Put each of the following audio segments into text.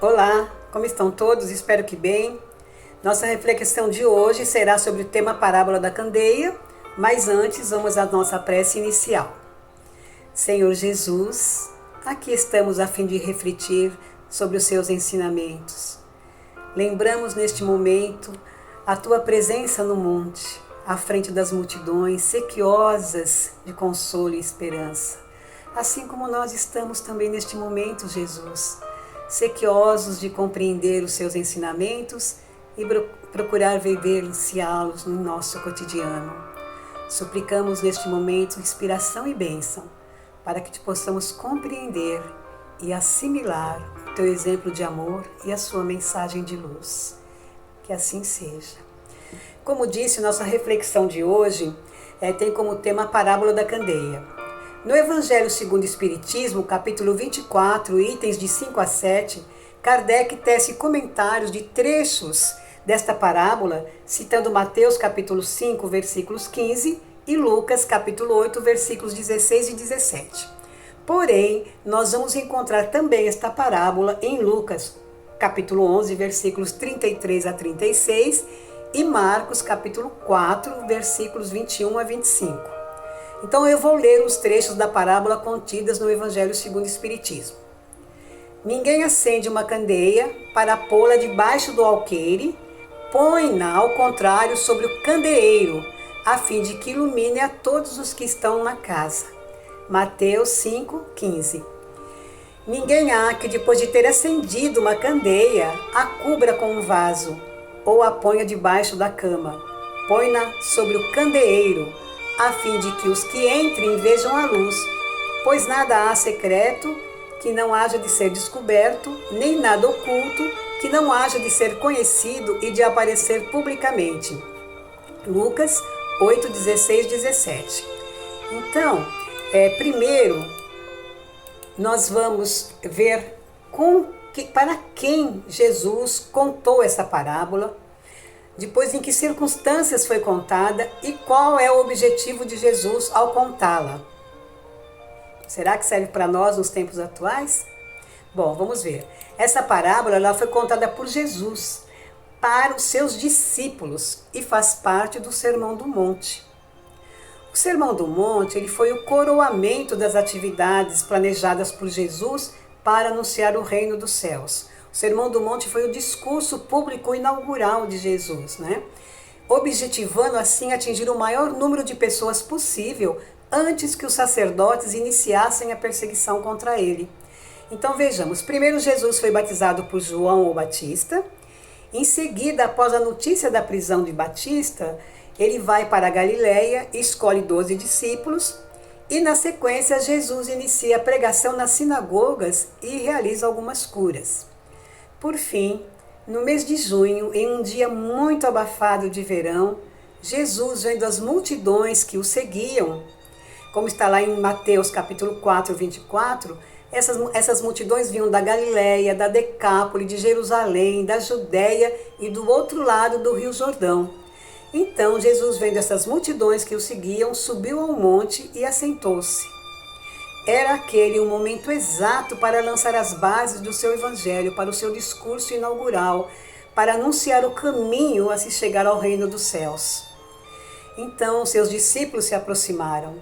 Olá, como estão todos? Espero que bem. Nossa reflexão de hoje será sobre o tema Parábola da Candeia, mas antes vamos à nossa prece inicial. Senhor Jesus, aqui estamos a fim de refletir sobre os seus ensinamentos. Lembramos neste momento a tua presença no monte, à frente das multidões, sequiosas de consolo e esperança. Assim como nós estamos também neste momento, Jesus, sequiosos de compreender os seus ensinamentos e procurar vivenciá-los no nosso cotidiano. Suplicamos neste momento inspiração e bênção, para que te possamos compreender e assimilar o teu exemplo de amor e a sua mensagem de luz. Que assim seja. Como disse, nossa reflexão de hoje tem como tema a Parábola da Candeia. No Evangelho segundo o Espiritismo, capítulo 24, itens de 5 a 7, Kardec tece comentários de trechos desta parábola, citando Mateus capítulo 5, versículos 15 e Lucas capítulo 8, versículos 16 e 17. Porém, nós vamos encontrar também esta parábola em Lucas capítulo 11, versículos 33 a 36 e Marcos capítulo 4, versículos 21 a 25. Então eu vou ler os trechos da parábola contidas no Evangelho segundo o Espiritismo. Ninguém acende uma candeia para pô-la debaixo do alqueire, põe-na ao contrário sobre o candeeiro, a fim de que ilumine a todos os que estão na casa. Mateus 5:15. Ninguém há que depois de ter acendido uma candeia, a cubra com um vaso, ou a ponha debaixo da cama, põe-na sobre o candeeiro, a fim de que os que entrem vejam a luz, pois nada há secreto que não haja de ser descoberto, nem nada oculto que não haja de ser conhecido e de aparecer publicamente. Lucas 8, 16, 17. Então, primeiro, nós vamos ver para quem Jesus contou essa parábola, depois em que circunstâncias foi contada e qual é o objetivo de Jesus ao contá-la. Será que serve para nós nos tempos atuais? Bom, vamos ver. Essa parábola ela foi contada por Jesus para os seus discípulos e faz parte do Sermão do Monte. O Sermão do Monte ele foi o coroamento das atividades planejadas por Jesus para anunciar o reino dos céus. O Sermão do Monte foi o discurso público inaugural de Jesus, né? Objetivando assim atingir o maior número de pessoas possível antes que os sacerdotes iniciassem a perseguição contra ele. Então vejamos, primeiro Jesus foi batizado por João o Batista, em seguida, após a notícia da prisão de Batista, ele vai para a Galileia, escolhe 12 discípulos e na sequência Jesus inicia a pregação nas sinagogas e realiza algumas curas. Por fim, no mês de junho, em um dia muito abafado de verão, Jesus, vendo as multidões que o seguiam, como está lá em Mateus capítulo 4, 24, essas multidões vinham da Galileia, da Decápole, de Jerusalém, da Judéia e do outro lado do Rio Jordão. Então Jesus, vendo essas multidões que o seguiam, subiu ao monte e assentou-se. Era aquele um momento exato para lançar as bases do seu evangelho, para o seu discurso inaugural, para anunciar o caminho a se chegar ao reino dos céus. Então seus discípulos se aproximaram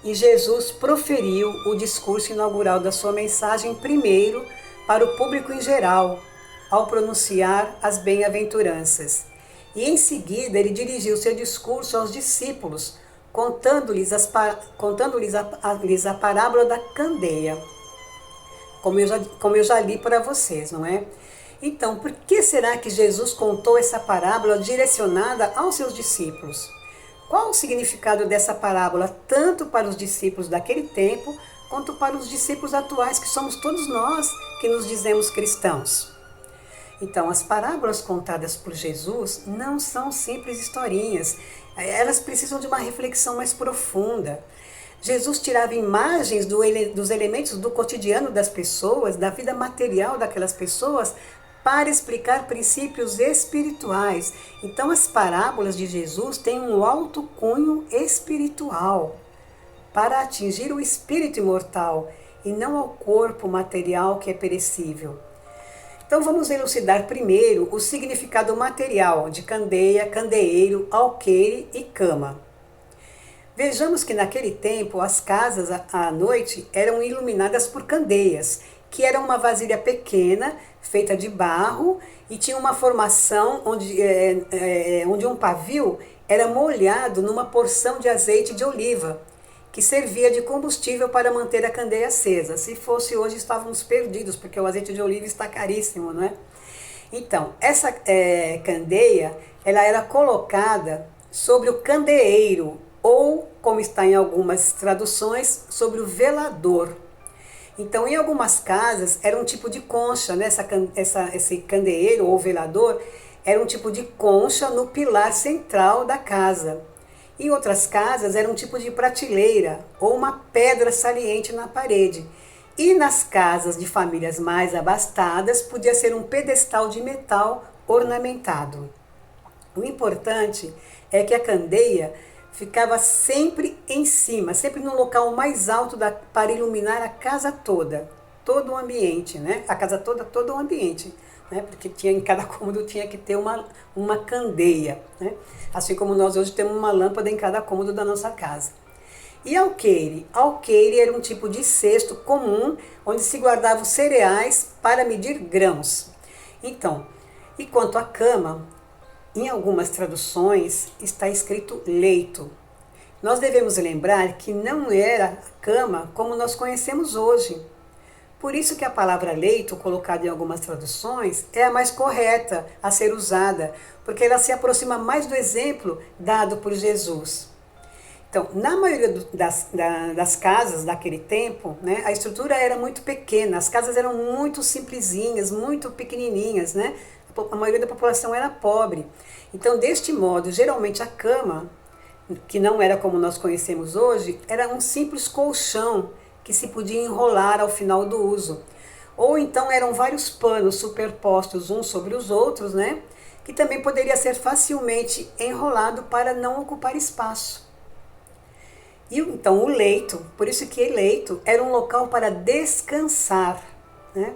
e Jesus proferiu o discurso inaugural da sua mensagem primeiro para o público em geral, ao pronunciar as bem-aventuranças. E em seguida ele dirigiu seu discurso aos discípulos, contando-lhes a parábola da candeia, como eu já li para vocês, não é? Então, por que será que Jesus contou essa parábola direcionada aos seus discípulos? Qual o significado dessa parábola, tanto para os discípulos daquele tempo, quanto para os discípulos atuais, que somos todos nós que nos dizemos cristãos? Então, as parábolas contadas por Jesus não são simples historinhas, elas precisam de uma reflexão mais profunda. Jesus tirava imagens dos elementos do cotidiano das pessoas, da vida material daquelas pessoas, para explicar princípios espirituais. Então, as parábolas de Jesus têm um alto cunho espiritual, para atingir o espírito imortal e não ao corpo material que é perecível. Então vamos elucidar primeiro o significado material de candeia, candeeiro, alqueire e cama. Vejamos que naquele tempo as casas à noite eram iluminadas por candeias, que era uma vasilha pequena, feita de barro, e tinha uma formação onde um pavio era molhado numa porção de azeite de oliva, que servia de combustível para manter a candeia acesa. Se fosse hoje, estávamos perdidos, porque o azeite de oliva está caríssimo, não é? Então, essa candeia, ela era colocada sobre o candeeiro, ou, como está em algumas traduções, sobre o velador. Então, em algumas casas, era um tipo de concha, né? Esse candeeiro ou velador era um tipo de concha no pilar central da casa. Em outras casas, era um tipo de prateleira ou uma pedra saliente na parede. E nas casas de famílias mais abastadas, podia ser um pedestal de metal ornamentado. O importante é que a candeia ficava sempre em cima, sempre no local mais alto para iluminar a casa toda, todo o ambiente, né? A casa toda, todo o ambiente, né? Porque em cada cômodo tinha que ter uma candeia, né? Assim como nós hoje temos uma lâmpada em cada cômodo da nossa casa. E alqueire? Alqueire era um tipo de cesto comum onde se guardavam cereais para medir grãos. Então, e quanto à cama, em algumas traduções está escrito leito. Nós devemos lembrar que não era cama como nós conhecemos hoje. Por isso que a palavra leito, colocada em algumas traduções, é a mais correta a ser usada, porque ela se aproxima mais do exemplo dado por Jesus. Então, na maioria das casas daquele tempo, né, a estrutura era muito pequena, as casas eram muito simplesinhas, muito pequenininhas, né? A maioria da população era pobre. Então, deste modo, geralmente a cama, que não era como nós conhecemos hoje, era um simples colchão que se podia enrolar ao final do uso. Ou então eram vários panos superpostos uns sobre os outros, né? Que também poderia ser facilmente enrolado para não ocupar espaço. E então o leito, por isso que leito era um local para descansar, né?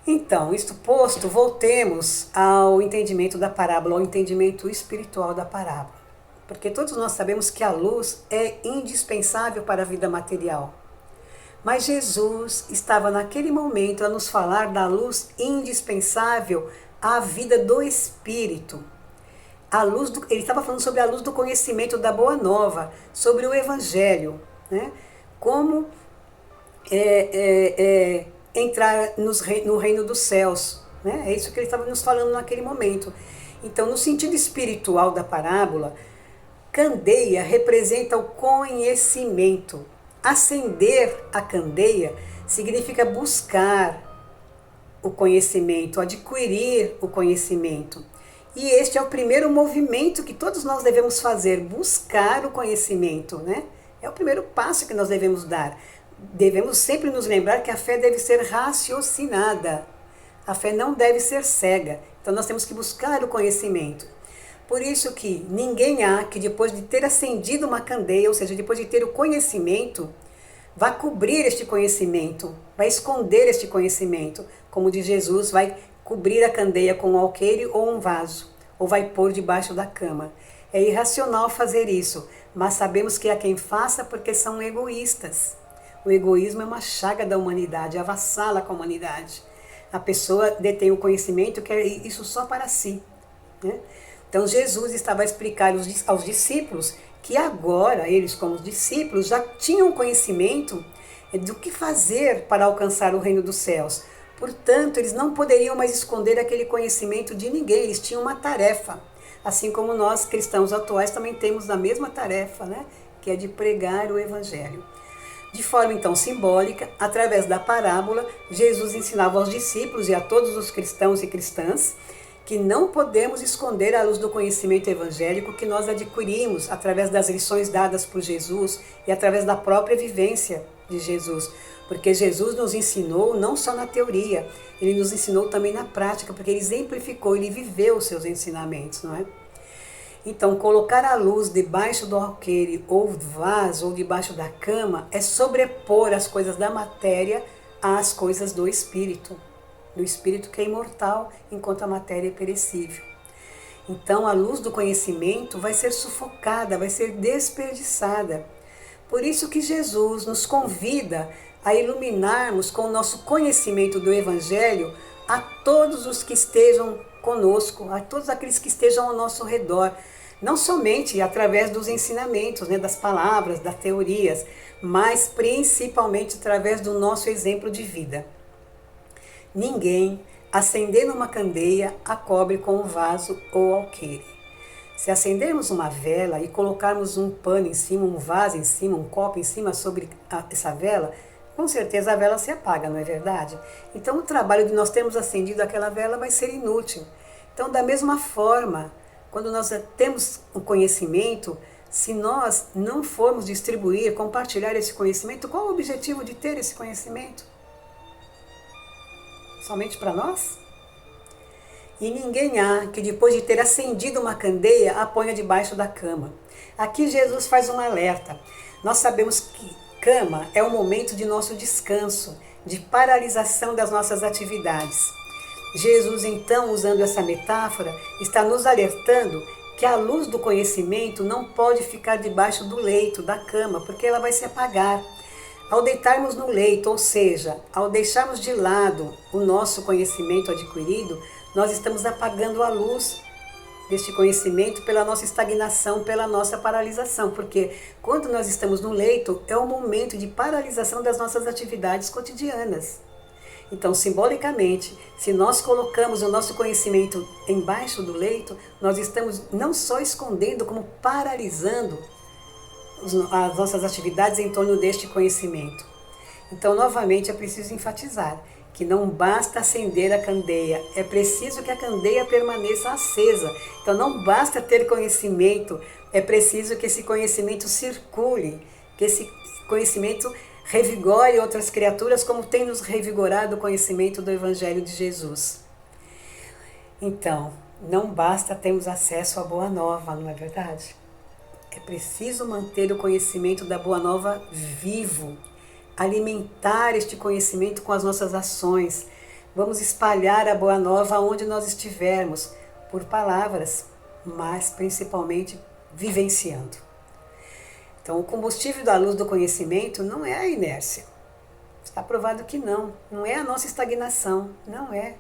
Então, isto posto, voltemos ao entendimento da parábola, ao entendimento espiritual da parábola. Porque todos nós sabemos que a luz é indispensável para a vida material. Mas Jesus estava naquele momento a nos falar da luz indispensável à vida do Espírito. Ele estava falando sobre a luz do conhecimento da Boa Nova, sobre o Evangelho, né? Como entrar no reino dos céus, né? É isso que ele estava nos falando naquele momento. Então, no sentido espiritual da parábola, candeia representa o conhecimento. Acender a candeia significa buscar o conhecimento, adquirir o conhecimento. E este é o primeiro movimento que todos nós devemos fazer, buscar o conhecimento, né? É o primeiro passo que nós devemos dar. Devemos sempre nos lembrar que a fé deve ser raciocinada. A fé não deve ser cega. Então nós temos que buscar o conhecimento. Por isso que ninguém há que depois de ter acendido uma candeia, ou seja, depois de ter o conhecimento, vai cobrir este conhecimento, vai esconder este conhecimento. Como diz Jesus, vai cobrir a candeia com um alqueire ou um vaso, ou vai pôr debaixo da cama. É irracional fazer isso, mas sabemos que há quem faça porque são egoístas. O egoísmo é uma chaga da humanidade, avassala com a humanidade. A pessoa detém o conhecimento, quer isso só para si, né? Então Jesus estava a explicar aos discípulos que agora, eles como discípulos, já tinham conhecimento do que fazer para alcançar o reino dos céus. Portanto, eles não poderiam mais esconder aquele conhecimento de ninguém, eles tinham uma tarefa. Assim como nós, cristãos atuais, também temos a mesma tarefa, né? Que é de pregar o Evangelho. De forma então simbólica, através da parábola, Jesus ensinava aos discípulos e a todos os cristãos e cristãs que não podemos esconder a luz do conhecimento evangélico que nós adquirimos através das lições dadas por Jesus e através da própria vivência de Jesus. Porque Jesus nos ensinou não só na teoria, ele nos ensinou também na prática, porque ele exemplificou, ele viveu os seus ensinamentos, não é? Então, colocar a luz debaixo do alqueire ou do vaso ou debaixo da cama é sobrepor as coisas da matéria às coisas do espírito, no espírito que é imortal, enquanto a matéria é perecível. Então a luz do conhecimento vai ser sufocada, vai ser desperdiçada. Por isso que Jesus nos convida a iluminarmos com o nosso conhecimento do Evangelho a todos os que estejam conosco, a todos aqueles que estejam ao nosso redor. Não somente através dos ensinamentos, das palavras, das teorias, mas principalmente através do nosso exemplo de vida. Ninguém, acendendo uma candeia, a cobre com um vaso ou alqueire. Se acendermos uma vela e colocarmos um pano em cima, um vaso em cima, um copo em cima sobre essa vela, com certeza a vela se apaga, não é verdade? Então o trabalho de nós termos acendido aquela vela vai ser inútil. Então, da mesma forma, quando nós temos um conhecimento, se nós não formos distribuir, compartilhar esse conhecimento, qual o objetivo de ter esse conhecimento? Somente para nós? E ninguém há que depois de ter acendido uma candeia, a ponha debaixo da cama. Aqui Jesus faz um alerta. Nós sabemos que cama é o momento de nosso descanso, de paralisação das nossas atividades. Jesus, então, usando essa metáfora, está nos alertando que a luz do conhecimento não pode ficar debaixo do leito, da cama, porque ela vai se apagar. Ao deitarmos no leito, ou seja, ao deixarmos de lado o nosso conhecimento adquirido, nós estamos apagando a luz deste conhecimento pela nossa estagnação, pela nossa paralisação, porque quando nós estamos no leito, é o momento de paralisação das nossas atividades cotidianas. Então, simbolicamente, se nós colocamos o nosso conhecimento embaixo do leito, nós estamos não só escondendo, como paralisando as nossas atividades em torno deste conhecimento. Então, novamente, é preciso enfatizar que não basta acender a candeia, é preciso que a candeia permaneça acesa. Então, não basta ter conhecimento, é preciso que esse conhecimento circule, que esse conhecimento revigore outras criaturas, como tem nos revigorado o conhecimento do Evangelho de Jesus. Então, não basta termos acesso à Boa Nova, não é verdade? É preciso manter o conhecimento da Boa Nova vivo, alimentar este conhecimento com as nossas ações. Vamos espalhar a Boa Nova onde nós estivermos, por palavras, mas principalmente vivenciando. Então, o combustível da luz do conhecimento não é a inércia. Está provado que não é a nossa estagnação, não é.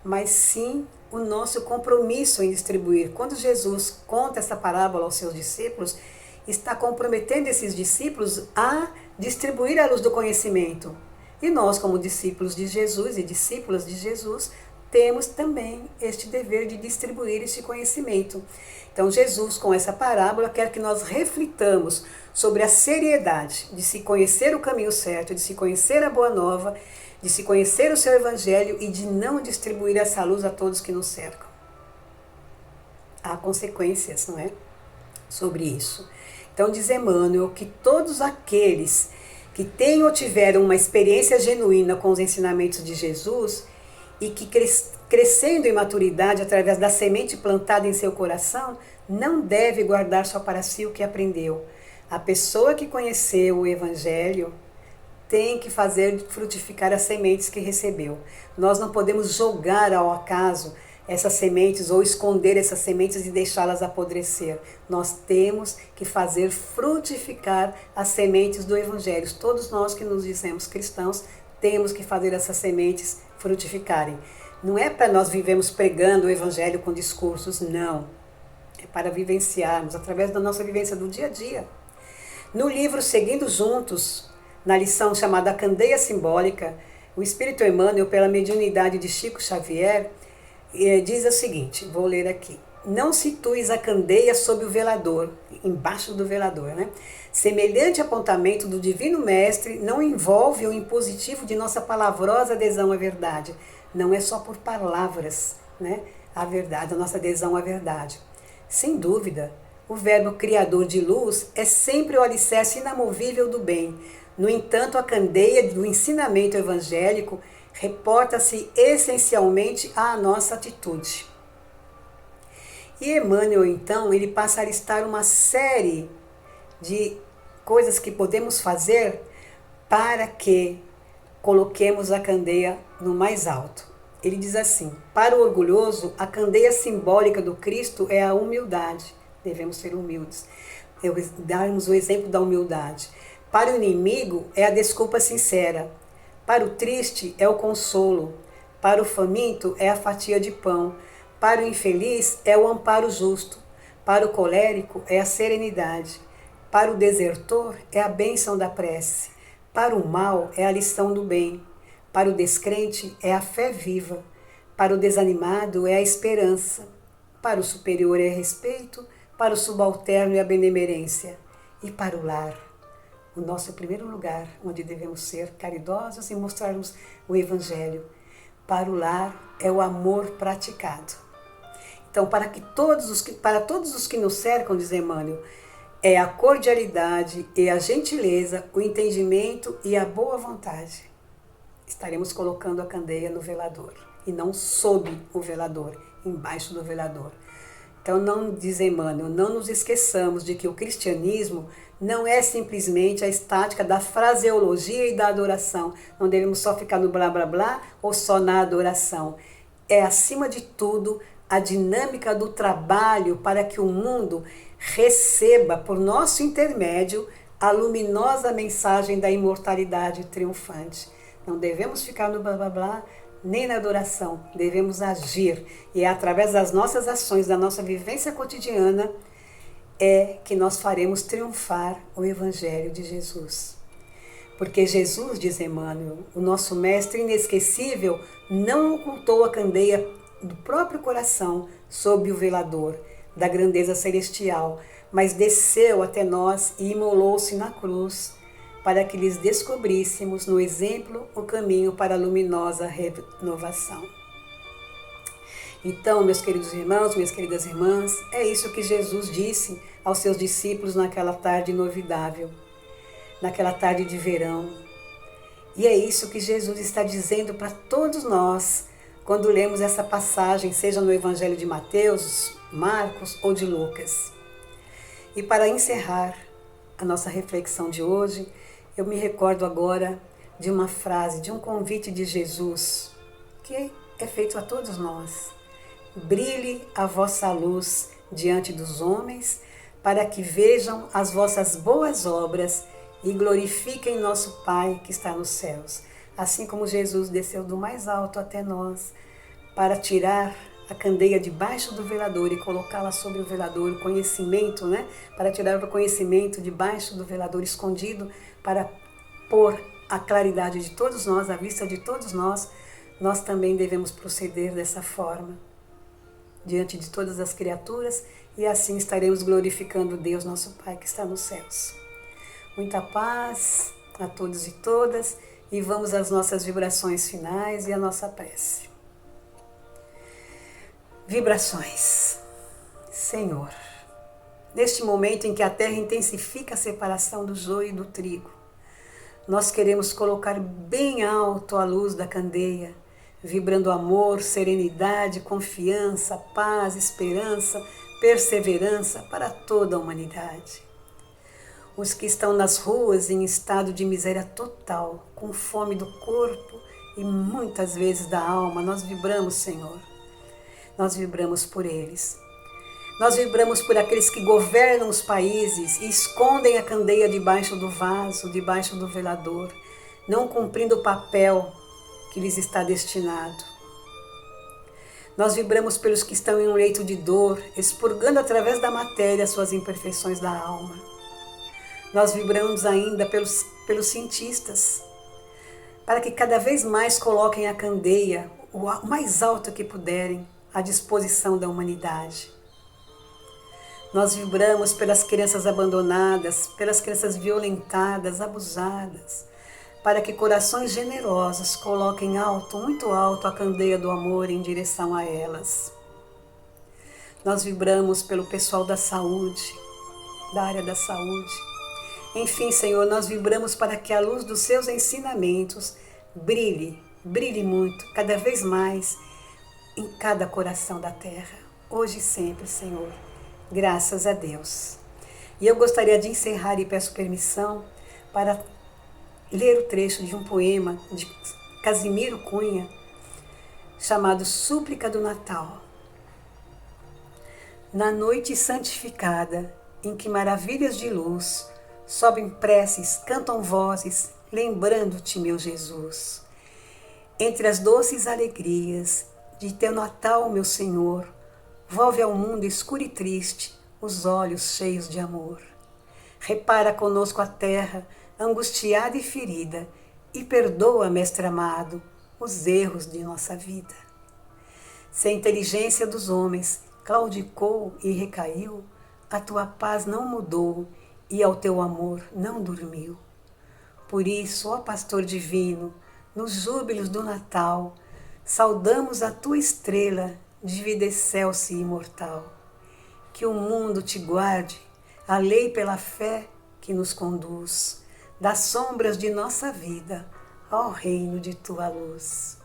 Mas sim o nosso compromisso em distribuir. Quando Jesus conta essa parábola aos seus discípulos, está comprometendo esses discípulos a distribuir a luz do conhecimento. E nós, como discípulos de Jesus e discípulas de Jesus, temos também este dever de distribuir este conhecimento. Então, Jesus, com essa parábola, quer que nós reflitamos sobre a seriedade de se conhecer o caminho certo, de se conhecer a Boa Nova, de se conhecer o seu Evangelho e de não distribuir essa luz a todos que nos cercam. Há consequências, não é? Sobre isso. Então, diz Emmanuel que todos aqueles que têm ou tiveram uma experiência genuína com os ensinamentos de Jesus e que crescendo em maturidade através da semente plantada em seu coração, não deve guardar só para si o que aprendeu. A pessoa que conheceu o Evangelho tem que fazer frutificar as sementes que recebeu. Nós não podemos jogar ao acaso essas sementes ou esconder essas sementes e deixá-las apodrecer. Nós temos que fazer frutificar as sementes do Evangelho. Todos nós que nos dizemos cristãos temos que fazer essas sementes frutificarem. Não é para nós vivermos pregando o Evangelho com discursos, não. É para vivenciarmos, através da nossa vivência do dia a dia. No livro Seguindo Juntos, na lição chamada Candeia Simbólica, o Espírito Emmanuel, pela mediunidade de Chico Xavier, diz o seguinte, vou ler aqui. Não situes a candeia sob o velador, embaixo do velador, né? Semelhante apontamento do Divino Mestre não envolve o impositivo de nossa palavrosa adesão à verdade. Não é só por palavras, né? A verdade, a nossa adesão à verdade. Sem dúvida, o verbo criador de luz é sempre o alicerce inamovível do bem. No entanto, a candeia do ensinamento evangélico reporta-se essencialmente à nossa atitude. E Emmanuel, então, ele passa a listar uma série de coisas que podemos fazer para que coloquemos a candeia no mais alto. ele diz assim: para o orgulhoso, a candeia simbólica do Cristo é a humildade. Devemos ser humildes. Darmos o exemplo da humildade. Para o inimigo, é a desculpa sincera. Para o triste, é o consolo. Para o faminto, é a fatia de pão. Para o infeliz, é o amparo justo. Para o colérico, é a serenidade. Para o desertor, é a bênção da prece. Para o mal, é a lição do bem. Para o descrente, é a fé viva. Para o desanimado, é a esperança. Para o superior, é respeito. Para o subalterno, é a benemerência. E para o lar, o nosso primeiro lugar, onde devemos ser caridosos e mostrarmos o Evangelho. Para o lar, é o amor praticado. Então, para todos os que nos cercam, diz Emmanuel, é a cordialidade e a gentileza, o entendimento e a boa vontade. Estaremos colocando a candeia no velador e não sob o velador, embaixo do velador. Então, não, diz Emmanuel, não nos esqueçamos de que o cristianismo não é simplesmente a estática da fraseologia e da adoração. Não devemos só ficar no blá blá blá ou só na adoração. É, acima de tudo, a dinâmica do trabalho para que o mundo receba, por nosso intermédio, a luminosa mensagem da imortalidade triunfante. Não devemos ficar no blá blá blá, nem na adoração, devemos agir. E é através das nossas ações, da nossa vivência cotidiana, é que nós faremos triunfar o Evangelho de Jesus. Porque Jesus, diz Emmanuel, o nosso mestre inesquecível, não ocultou a candeia do próprio coração sob o velador da grandeza celestial, mas desceu até nós e imolou-se na cruz, para que lhes descobríssemos no exemplo o caminho para a luminosa renovação. Então, meus queridos irmãos, minhas queridas irmãs, é isso que Jesus disse aos seus discípulos naquela tarde inovidável, naquela tarde de verão. E é isso que Jesus está dizendo para todos nós quando lemos essa passagem, seja no Evangelho de Mateus, Marcos ou de Lucas. E para encerrar a nossa reflexão de hoje, eu me recordo agora de uma frase, de um convite de Jesus, que é feito a todos nós. Brilhe a vossa luz diante dos homens, para que vejam as vossas boas obras e glorifiquem nosso Pai que está nos céus. Assim como Jesus desceu do mais alto até nós, para tirar a candeia debaixo do velador e colocá-la sobre o velador, o conhecimento, né? Para tirar o conhecimento debaixo do velador escondido, para pôr a claridade de todos nós, a vista de todos nós, nós também devemos proceder dessa forma, diante de todas as criaturas, e assim estaremos glorificando Deus, nosso Pai que está nos céus. Muita paz a todos e todas, e vamos às nossas vibrações finais e à nossa prece. Vibrações. Senhor, neste momento em que a terra intensifica a separação do joio e do trigo, nós queremos colocar bem alto a luz da candeia, vibrando amor, serenidade, confiança, paz, esperança, perseverança para toda a humanidade. Os que estão nas ruas em estado de miséria total, com fome do corpo e muitas vezes da alma, nós vibramos, Senhor. Nós vibramos por eles. Nós vibramos por aqueles que governam os países e escondem a candeia debaixo do vaso, debaixo do velador, não cumprindo o papel que lhes está destinado. Nós vibramos pelos que estão em um leito de dor, expurgando através da matéria suas imperfeições da alma. Nós vibramos ainda pelos cientistas, para que cada vez mais coloquem a candeia, o mais alto que puderem, à disposição da humanidade. Nós vibramos pelas crianças abandonadas, pelas crianças violentadas, abusadas, para que corações generosos coloquem alto, muito alto, a candeia do amor em direção a elas. Nós vibramos pelo pessoal da saúde, da área da saúde. Enfim, Senhor, nós vibramos para que a luz dos seus ensinamentos brilhe muito, cada vez mais, em cada coração da terra, hoje e sempre, Senhor. Graças a Deus. E eu gostaria de encerrar e peço permissão para ler o trecho de um poema de Casimiro Cunha, chamado Súplica do Natal. Na noite santificada, em que maravilhas de luz sobem preces, cantam vozes, lembrando-te, meu Jesus. Entre as doces alegrias de teu Natal, meu Senhor, volve ao mundo escuro e triste os olhos cheios de amor. Repara conosco a terra, angustiada e ferida, e perdoa, Mestre amado, os erros de nossa vida. Se a inteligência dos homens claudicou e recaiu, a tua paz não mudou e ao teu amor não dormiu. Por isso, ó Pastor divino, nos júbilos do Natal, saudamos a tua estrela de vida excelsa e imortal. Que o mundo te guarde, a lei pela fé que nos conduz, das sombras de nossa vida ao reino de tua luz.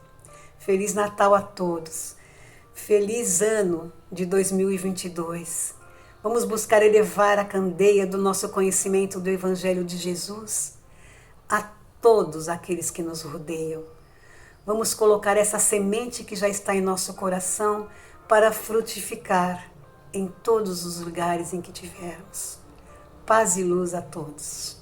Feliz Natal a todos, feliz ano de 2022. Vamos buscar elevar a candeia do nosso conhecimento do Evangelho de Jesus a todos aqueles que nos rodeiam. Vamos colocar essa semente que já está em nosso coração para frutificar em todos os lugares em que tivermos. Paz e luz a todos.